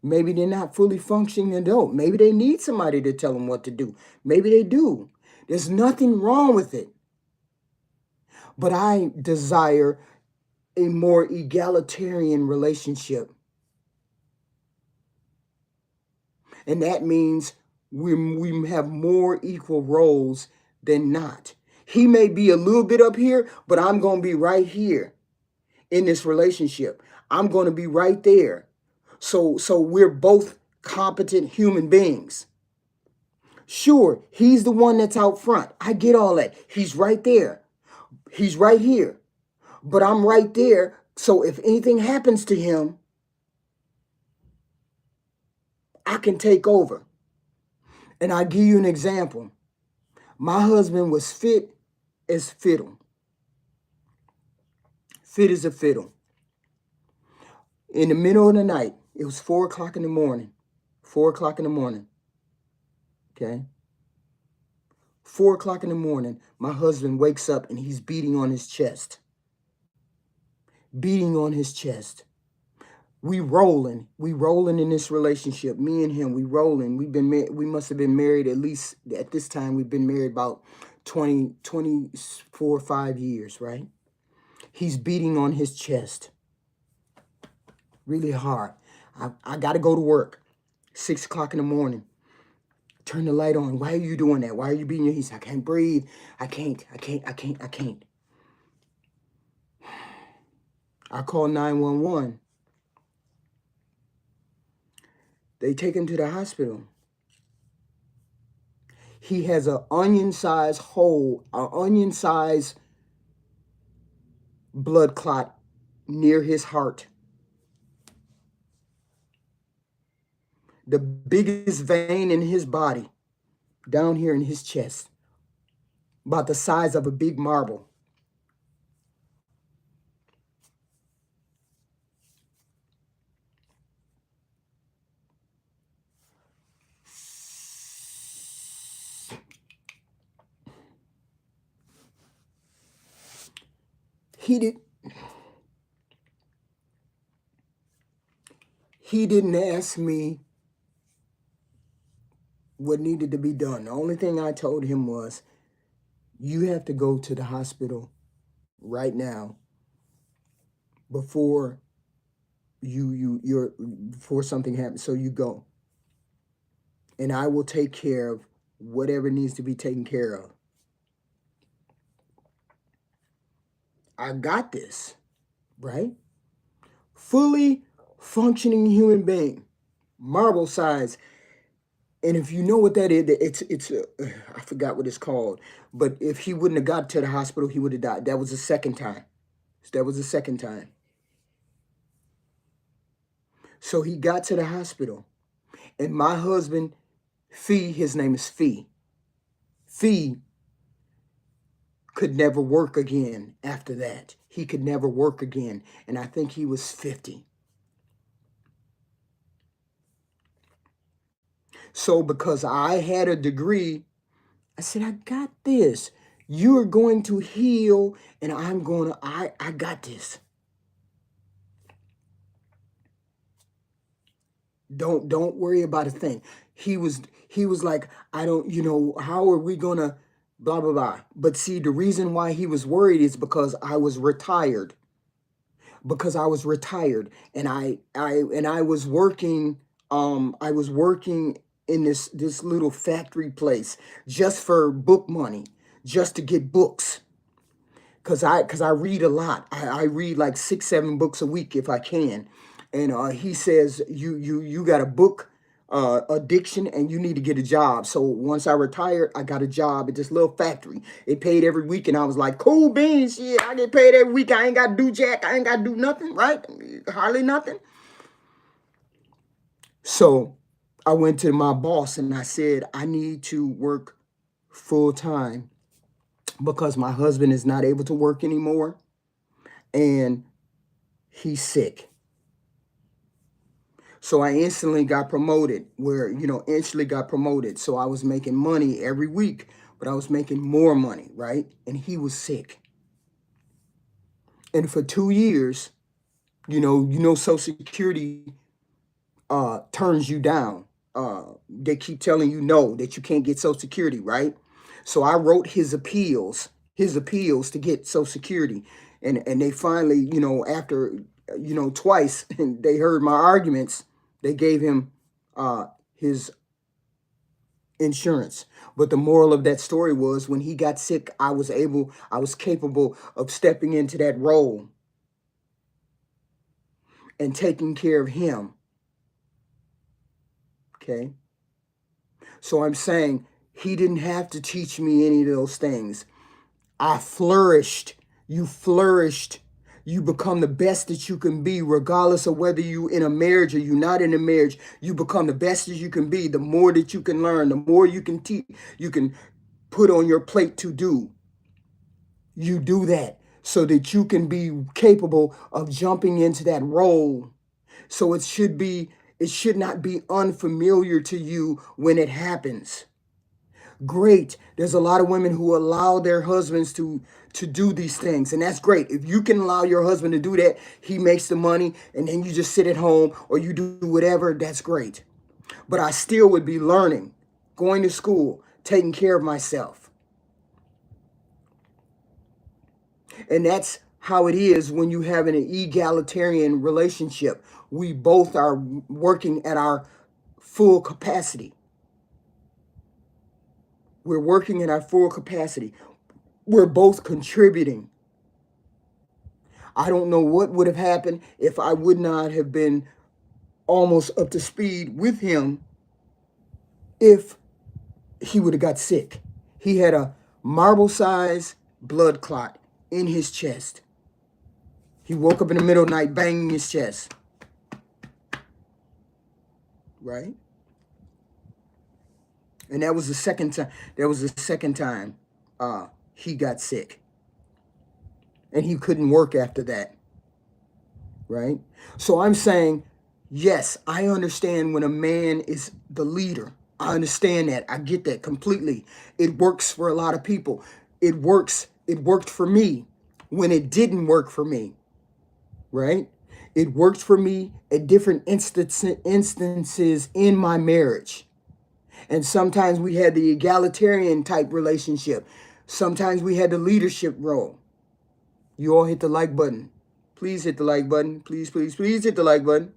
maybe they're not fully functioning adult. Maybe they need somebody to tell them what to do. Maybe they do. There's nothing wrong with it. But I desire a more egalitarian relationship. And that means we have more equal roles than not. He may be a little bit up here, but I'm going to be right here in this relationship. I'm going to be right there. So we're both competent human beings. Sure, he's the one that's out front. I get all that. He's right there. He's right here. But I'm right there. So if anything happens to him, I can take over. And I'll give you an example. My husband was fit as fiddle. Fit as a fiddle. In the middle of the night, it was 4 o'clock in the morning. 4 o'clock in the morning. Okay? 4 o'clock in the morning, my husband wakes up and he's beating on his chest. Beating on his chest. We rolling. We rolling in this relationship. Me and him, we rolling. We must have been married at least at this time. We've been married about 24, 5 years, right? He's beating on his chest really hard. I got to go to work. 6 o'clock in the morning. Turn the light on. Why are you doing that? Why are you beating your heat? I can't breathe. I can't. I call 911. They take him to the hospital. He has an onion-sized hole, an onion-sized blood clot near his heart. The biggest vein in his body, down here in his chest, about the size of a big marble. He didn't ask me what needed to be done. The only thing I told him was, you have to go to the hospital right now before before something happens. So you go. And I will take care of whatever needs to be taken care of. I got this, right? Fully functioning human being, marble size. And if you know what that is, it's I forgot what it's called. But if he wouldn't have got to the hospital, he would have died. That was the second time. So he got to the hospital. And my husband, Fee, his name is Fee. Fee could never work again after that. He could never work again. And I think he was 50. So because I had a degree, I said, I got this. You are going to heal, and I got this. Don't worry about a thing. He was like, I don't, how are we gonna blah blah blah. But see, the reason why he was worried is because I was retired. And I was working, I was working in this little factory place just for book money, just to get books. Cause I read a lot. I read like 6-7 books a week if I can. And he says, you got a book addiction and you need to get a job. So once I retired, I got a job at this little factory. It paid every week, and I was like, cool beans, shit, I get paid every week. I ain't got to do jack. I ain't got to do nothing, right? Hardly nothing. So I went to my boss and I said, I need to work full time because my husband is not able to work anymore and he's sick. So I instantly got promoted So I was making money every week, but I was making more money, right? And he was sick. And for 2 years, Social Security turns you down. They keep telling you no, that you can't get Social Security, right? So I wrote his appeals to get Social Security. And they finally, after, twice, and they heard my arguments, they gave him his insurance. But the moral of that story was, when he got sick, I was capable of stepping into that role and taking care of him. Okay. So I'm saying he didn't have to teach me any of those things. I flourished. You flourished. You become the best that you can be, regardless of whether you in a marriage or you not in a marriage. You become the best as you can be. The more that you can learn, the more you can teach, you can put on your plate to do. You do that so that you can be capable of jumping into that role. So it should not be unfamiliar to you when it happens. Great. There's a lot of women who allow their husbands to to do these things. And that's great. If you can allow your husband to do that, he makes the money, and then you just sit at home or you do whatever, that's great. But I still would be learning, going to school, taking care of myself. And that's how it is when you have an egalitarian relationship. We both are working at our full capacity. We're working at our full capacity. We're both contributing. I don't know what would have happened if I would not have been almost up to speed with him if he would have got sick. He had a marble-sized blood clot in his chest. He woke up in the middle of the night banging his chest. Right? And that was the second time. He got sick. And he couldn't work after that. Right? So I'm saying, yes, I understand when a man is the leader. I understand that. I get that completely. It works for a lot of people. It worked for me when it didn't work for me. Right? It worked for me at different instances in my marriage. And sometimes we had the egalitarian type relationship. Sometimes we had the leadership role. You all hit the like button. Please hit the like button. Please, please, please hit the like button.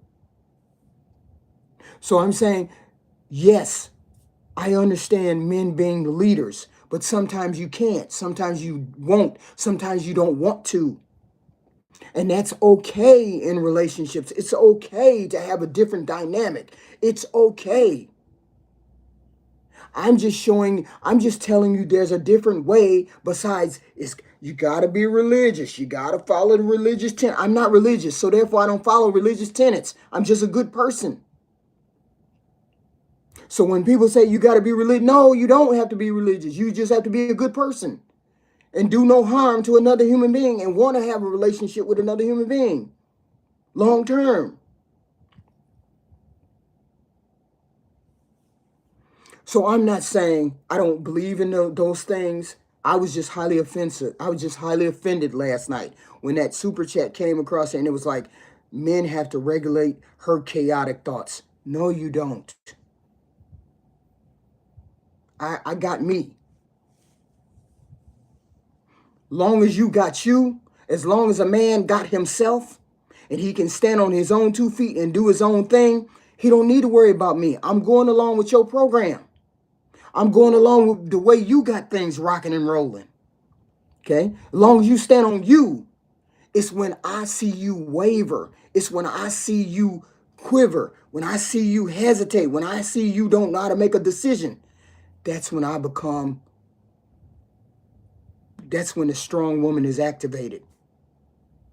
So I'm saying, yes, I understand men being the leaders, but sometimes you can't. Sometimes you won't. Sometimes you don't want to. And that's okay in relationships. It's okay to have a different dynamic. It's okay. I'm just telling you there's a different way besides you got to be religious. You got to follow the religious tenet. I'm not religious, so therefore I don't follow religious tenets. I'm just a good person. So when people say you got to be religious, no, you don't have to be religious. You just have to be a good person and do no harm to another human being and want to have a relationship with another human being long term. So I'm not saying I don't believe in those things. I was just highly offensive. I was just highly offended last night when that super chat came across and it was like, men have to regulate her chaotic thoughts. No, you don't. I got me. Long as you got you, as long as a man got himself and he can stand on his own 2 feet and do his own thing, he don't need to worry about me. I'm going along with your program. I'm going along with the way you got things rocking and rolling. Okay? As long as you stand on you, it's when I see you waver. It's when I see you quiver. When I see you hesitate. When I see you don't know how to make a decision. That's when that's when the strong woman is activated.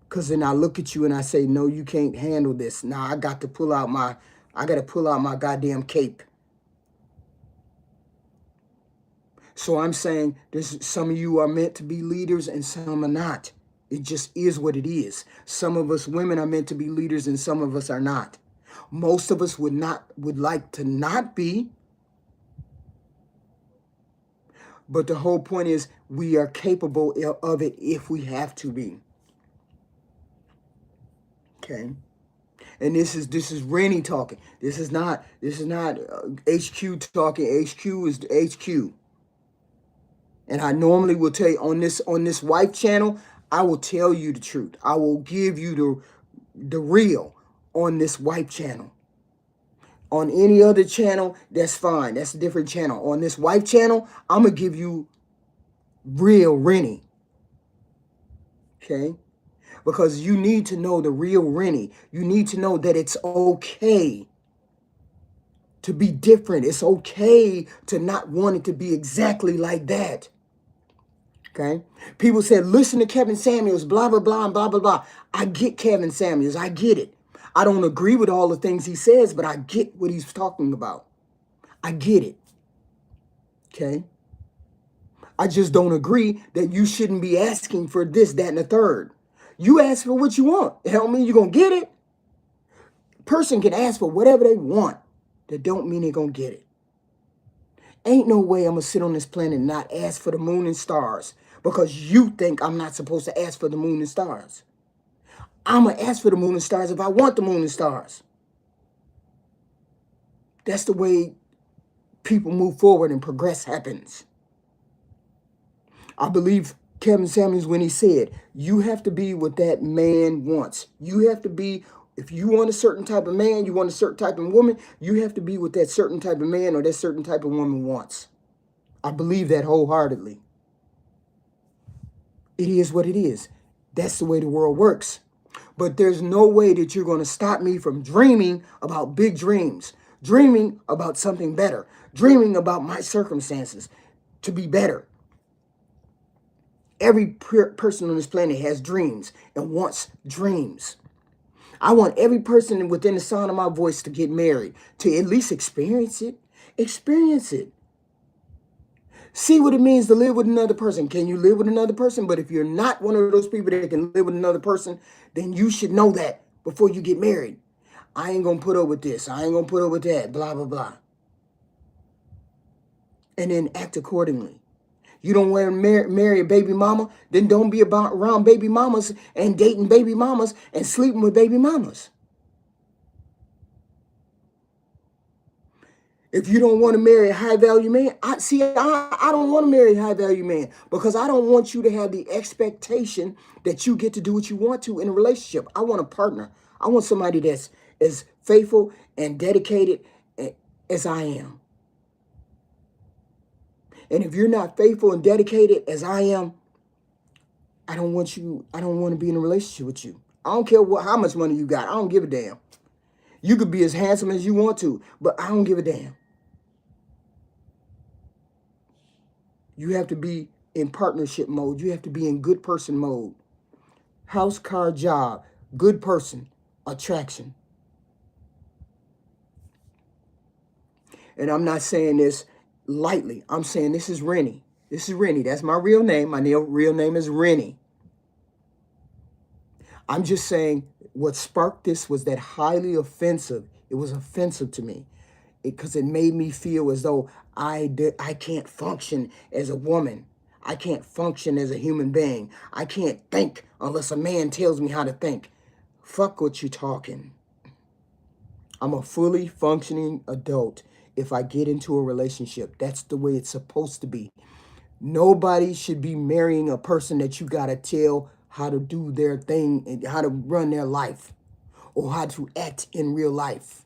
Because then I look at you and I say, no, you can't handle this. Now I got to pull out my goddamn cape. So I'm saying some of you are meant to be leaders and some are not. It just is what it is. Some of us women are meant to be leaders and some of us are not. Most of us would like to not be. But the whole point is we are capable of it if we have to be. Okay? And this is Rennie talking. This is not HQ talking. HQ is HQ. And I normally will tell you on this wife channel, I will tell you the truth. I will give you the real on this wife channel. On any other channel, that's fine. That's a different channel. On this wife channel, I'm going to give you real Rennie. Okay? Because you need to know the real Rennie. You need to know that it's okay to be different. It's okay to not want it to be exactly like that. Okay? People said, listen to Kevin Samuels, blah, blah, blah, and blah, blah, blah. I get Kevin Samuels. I get it. I don't agree with all the things he says, but I get what he's talking about. I get it. Okay? I just don't agree that you shouldn't be asking for this, that, and the third. You ask for what you want. That don't mean you're going to get it. Person can ask for whatever they want. That don't mean they're going to get it. Ain't no way I'm going to sit on this planet and not ask for the moon and stars. because you think I'm not supposed to ask for the moon and stars. I'm going to ask for the moon and stars if I want the moon and stars. That's the way people move forward and progress happens. I believe Kevin Samuels when he said, you have to be what that man wants. You have to be, if you want a certain type of man, you want a certain type of woman, you have to be what that certain type of man or that certain type of woman wants. I believe that wholeheartedly. It is what it is. That's the way the world works. But there's no way that you're going to stop me from dreaming about big dreams, dreaming about something better, dreaming about my circumstances to be better. Every person on this planet has dreams and wants dreams. I want every person within the sound of my voice to get married, to at least experience it. Experience it. See what it means to live with another person. Can you live with another person? But if you're not one of those people that can live with another person, then you should know that before you get married. I ain't going to put up with this. I ain't going to put up with that. Blah, blah, blah. And then act accordingly. You don't want to marry a baby mama, then don't be around baby mamas and dating baby mamas and sleeping with baby mamas. If you don't want to marry a high-value man, I don't want to marry a high-value man because I don't want you to have the expectation that you get to do what you want to in a relationship. I want a partner. I want somebody that's as faithful and dedicated as I am. And if you're not faithful and dedicated as I am, I don't want to be in a relationship with you. I don't care how much money you got. I don't give a damn. You could be as handsome as you want to, but I don't give a damn. You have to be in partnership mode. You have to be in good person mode. House, car, job, good person, attraction. And I'm not saying this lightly. I'm saying this is Rennie. This is Rennie. That's my real name. My real name is Rennie. I'm just saying what sparked this was that highly offensive. It was offensive to me because it made me feel as though I can't function as a woman. I can't function as a human being. I can't think unless a man tells me how to think. Fuck what you talking. I'm a fully functioning adult if I get into a relationship. That's the way it's supposed to be. Nobody should be marrying a person that you got to tell how to do their thing and how to run their life or how to act in real life.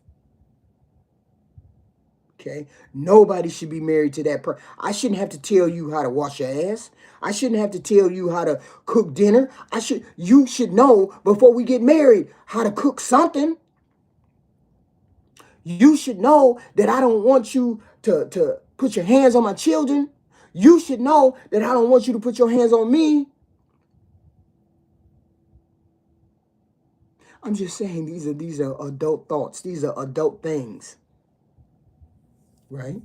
Okay? Nobody should be married to that person. I shouldn't have to tell you how to wash your ass. I shouldn't have to tell you how to cook dinner. You should know before we get married how to cook something. You should know that I don't want you to put your hands on my children. You should know that I don't want you to put your hands on me. I'm just saying these are adult thoughts. These are adult things. Right?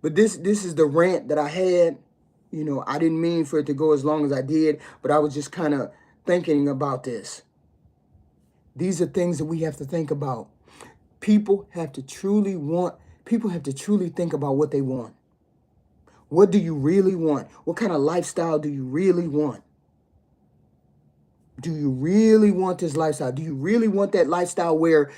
But this is the rant that I had. You know, I didn't mean for it to go as long as I did, but I was just kind of thinking about this. These are things that we have to think about. People have to truly think about what they want. What do you really want? What kind of lifestyle do you really want? Do you really want this lifestyle? Do you really want that lifestyle where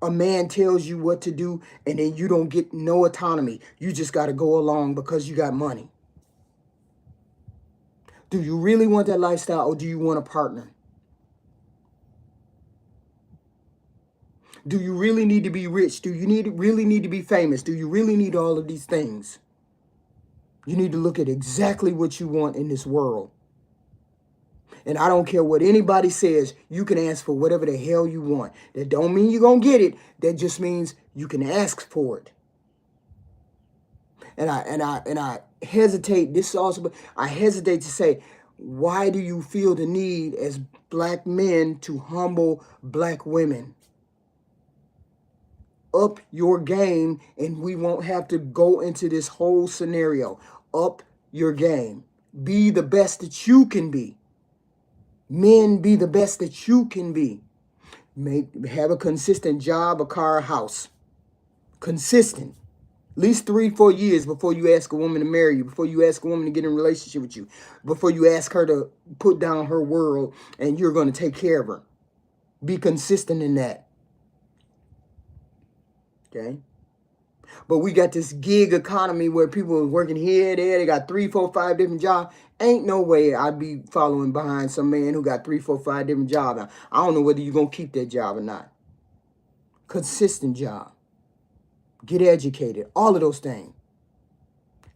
a man tells you what to do and then you don't get no autonomy? You just got to go along because you got money. Do you really want that lifestyle or do you want a partner? Do you really need to be rich? Do you really need to be famous? Do you really need all of these things? You need to look at exactly what you want in this world. And I don't care what anybody says, you can ask for whatever the hell you want. That don't mean you're going to get it. That just means you can ask for it. And I hesitate, this is also, I hesitate to say, why do you feel the need as black men to humble black women? Up your game and we won't have to go into this whole scenario. Up your game. Be the best that you can be. Men, be the best that you can be. Have a consistent job, a car, a house. Consistent. At least 3-4 years before you ask a woman to marry you, before you ask a woman to get in a relationship with you, before you ask her to put down her world and you're going to take care of her. Be consistent in that. Okay? But we got this gig economy where people are working here, there, they got 3, 4, 5 different jobs. Ain't no way I'd be following behind some man who got 3, 4, 5 different jobs. Now, I don't know whether you're going to keep that job or not. Consistent job. Get educated. All of those things.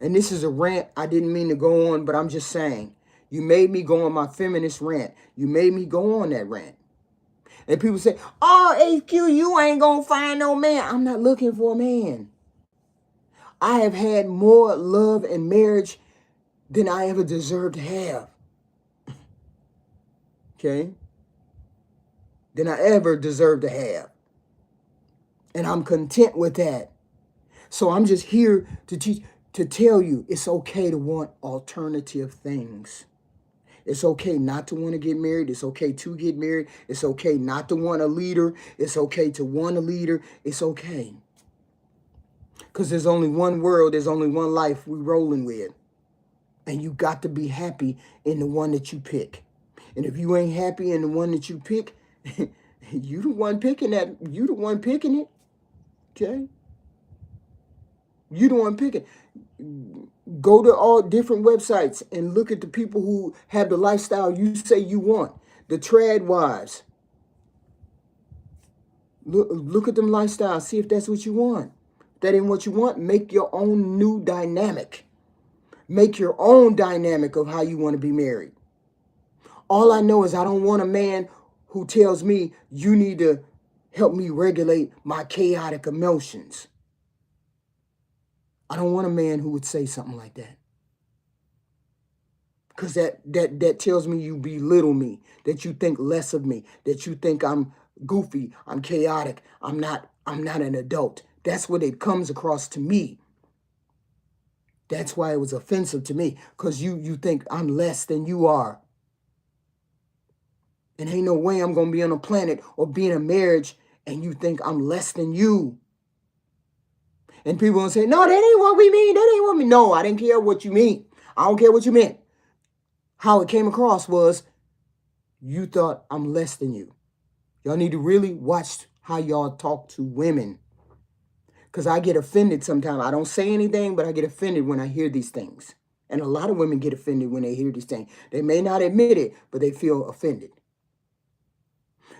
And this is a rant I didn't mean to go on, but I'm just saying. You made me go on my feminist rant. You made me go on that rant. And people say, oh, HQ, you ain't going to find no man. I'm not looking for a man. I have had more love and marriage than I ever deserved to have. Okay? Than I ever deserved to have. And I'm content with that. So I'm just here to teach, to tell you it's okay to want alternative things. It's okay not to want to get married. It's okay to get married. It's okay not to want a leader. It's okay to want a leader. It's okay. Because there's only one world. There's only one life we rolling with. And you got to be happy in the one that you pick. And if you ain't happy in the one that you pick, you the one picking that. You the one picking it. Okay? You the one picking. Go to all different websites and look at the people who have the lifestyle you say you want. The trad wives. Look at them lifestyles. See if that's what you want. If that ain't what you want, make your own new dynamic. Make your own dynamic of how you want to be married. All I know is I don't want a man who tells me you need to help me regulate my chaotic emotions. I don't want a man who would say something like that. Because that tells me you belittle me, that you think less of me, that you think I'm goofy, I'm chaotic, I'm not an adult. That's what it comes across to me. That's why it was offensive to me, because you think I'm less than you are. And ain't no way I'm going to be on a planet or be in a marriage and you think I'm less than you. And people going to say, no, that ain't what we mean. That ain't what we mean. No, I didn't care what you mean. I don't care what you meant. How it came across was you thought I'm less than you. Y'all need to really watch how y'all talk to women. Because I get offended sometimes. I don't say anything, but I get offended when I hear these things. And a lot of women get offended when they hear these things. They may not admit it, but they feel offended.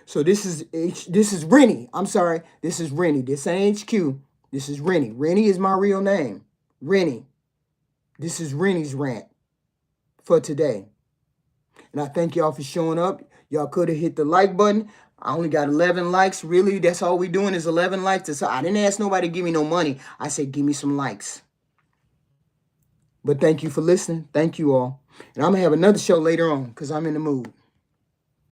So this is Rennie. I'm sorry. This is Rennie. This ain't HQ. This is Rennie. Rennie is my real name. Rennie. This is Rennie's rant for today. And I thank y'all for showing up. Y'all could have hit the like button. I only got 11 likes. Really, that's all we doing is 11 likes. I didn't ask nobody to give me no money. I said, give me some likes. But thank you for listening. Thank you all. And I'm going to have another show later on because I'm in the mood.